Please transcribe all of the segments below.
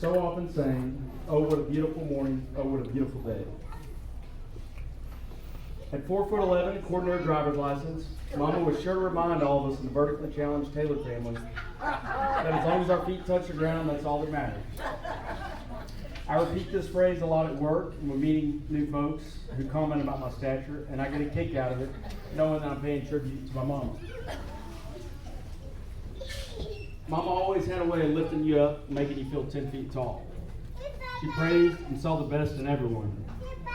so often saying, "Oh, what a beautiful morning, oh, what a beautiful day." At 4'11", according to her driver's license, Mama was sure to remind all of us in the vertically challenged Taylor family that as long as our feet touch the ground, that's all that matters. I repeat this phrase a lot at work and when meeting new folks who comment about my stature, and I get a kick out of it knowing that I'm paying tribute to my mama. Mama always had a way of lifting you up and making you feel 10 feet tall. She praised and saw the best in everyone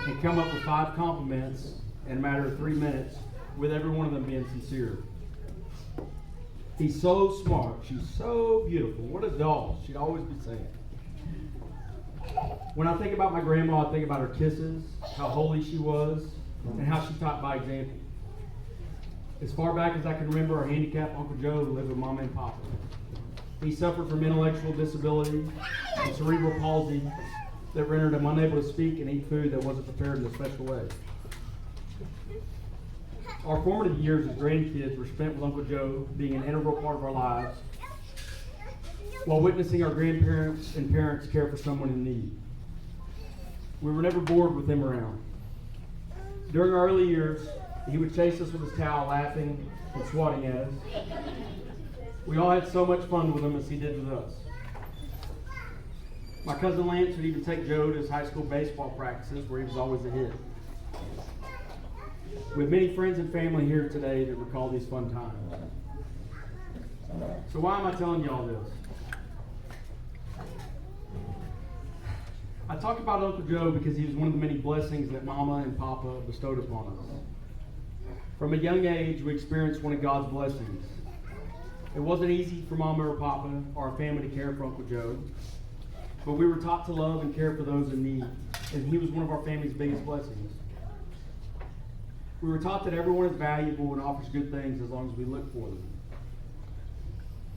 and come up with 5 compliments in a matter of 3 minutes, with every one of them being sincere. He's so smart. She's so beautiful. What a doll, she'd always be saying. When I think about my grandma, I think about her kisses, how holy she was, and how she taught by example. As far back as I can remember, our handicapped Uncle Joe lived with Mama and Papa. He suffered from intellectual disability and cerebral palsy that rendered him unable to speak and eat food that wasn't prepared in a special way. Our formative years as grandkids were spent with Uncle Joe being an integral part of our lives, while witnessing our grandparents and parents care for someone in need. We were never bored with him around. During our early years, he would chase us with his towel, laughing and swatting at us. We all had so much fun with him as he did with us. My cousin Lance would even take Joe to his high school baseball practices where he was always a hit. We have many friends and family here today that recall these fun times. So why am I telling you all this? I talk about Uncle Joe because he was one of the many blessings that Mama and Papa bestowed upon us. From a young age, we experienced one of God's blessings. It wasn't easy for Mama or Papa or our family to care for Uncle Joe, but we were taught to love and care for those in need, and he was one of our family's biggest blessings. We were taught that everyone is valuable and offers good things as long as we look for them.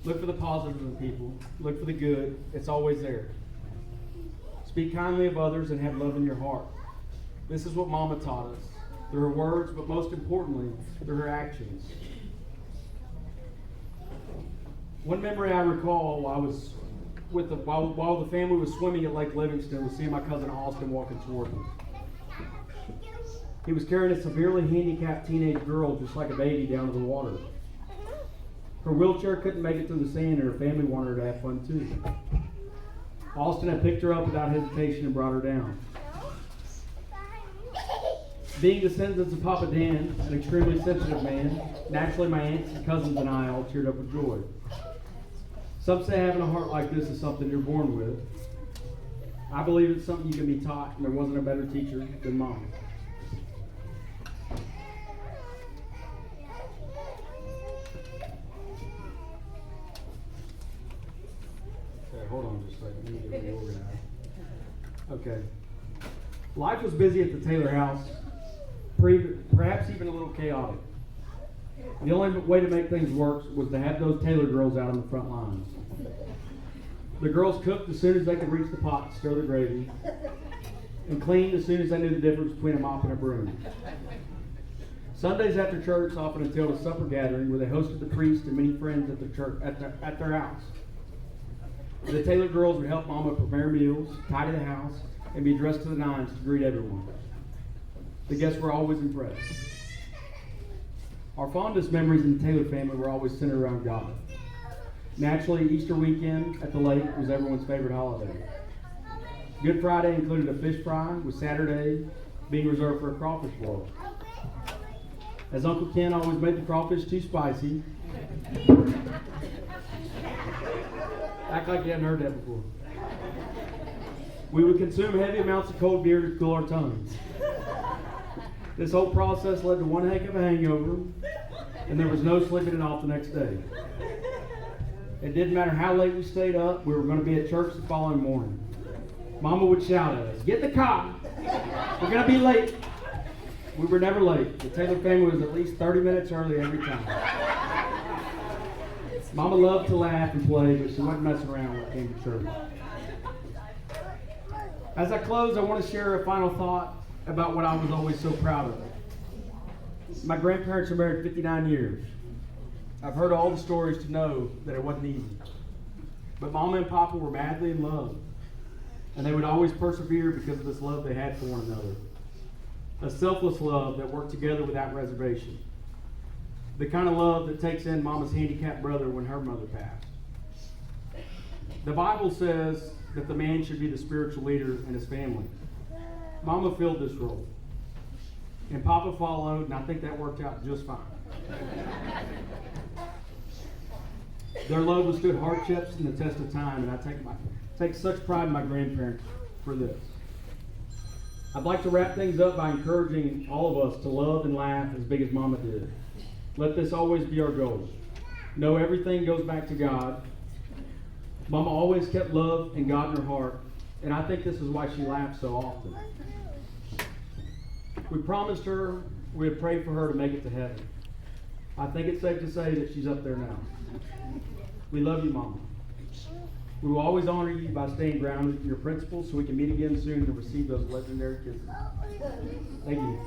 Look for the positive in people. Look for the good. It's always there. Speak kindly of others and have love in your heart. This is what Mama taught us through her words, but most importantly, through her actions. One memory I recall while the family was swimming at Lake Livingston was seeing my cousin Austin walking toward us. He was carrying a severely handicapped teenage girl just like a baby down to the water. Her wheelchair couldn't make it through the sand, and her family wanted her to have fun too. Austin had picked her up without hesitation and brought her down. Being descendants of Papa Dan, an extremely sensitive man, naturally my aunts and cousins and I all cheered up with joy. Some say having a heart like this is something you're born with. I believe it's something you can be taught, and there wasn't a better teacher than Mom. Okay, hold on just a second. Let me get reorganized. Okay. Life was busy at the Taylor house, perhaps even a little chaotic. The only way to make things work was to have those Taylor girls out on the front lines. The girls cooked as soon as they could reach the pot to stir the gravy, and cleaned as soon as they knew the difference between a mop and a broom. Sundays after church often entailed a supper gathering where they hosted the priest and many friends at their house. The Taylor girls would help Mama prepare meals, tidy the house, and be dressed to the nines to greet everyone. The guests were always impressed. Our fondest memories in the Taylor family were always centered around God. Naturally, Easter weekend at the lake was everyone's favorite holiday. Good Friday included a fish fry, with Saturday being reserved for a crawfish boil. As Uncle Ken always made the crawfish too spicy. Act like you hadn't heard that before. We would consume heavy amounts of cold beer to cool our tongues. This whole process led to one heck of a hangover, and there was no sleeping it off the next day. It didn't matter how late we stayed up, we were going to be at church the following morning. Mama would shout at us, "Get in the car! We're going to be late!" We were never late. The Taylor family was at least 30 minutes early every time. Mama loved to laugh and play, but she wasn't messing around when it came to church. As I close, I want to share a final thought about what I was always so proud of. My grandparents are married 59 years. I've heard all the stories to know that it wasn't easy. But Mama and Papa were madly in love. And they would always persevere because of this love they had for one another. A selfless love that worked together without reservation. The kind of love that takes in Mama's handicapped brother when her mother passed. The Bible says that the man should be the spiritual leader in his family. Mama filled this role. And Papa followed, and I think that worked out just fine. Their love withstood hardships and the test of time, and I take such pride in my grandparents for this. I'd like to wrap things up by encouraging all of us to love and laugh as big as Mama did. Let this always be our goal. Know everything goes back to God. Mama always kept love and God in her heart, and I think this is why she laughed so often. We promised her we would pray for her to make it to heaven. I think it's safe to say that she's up there now. We love you, Mama. We will always honor you by staying grounded in your principles so we can meet again soon to receive those legendary kisses. Thank you.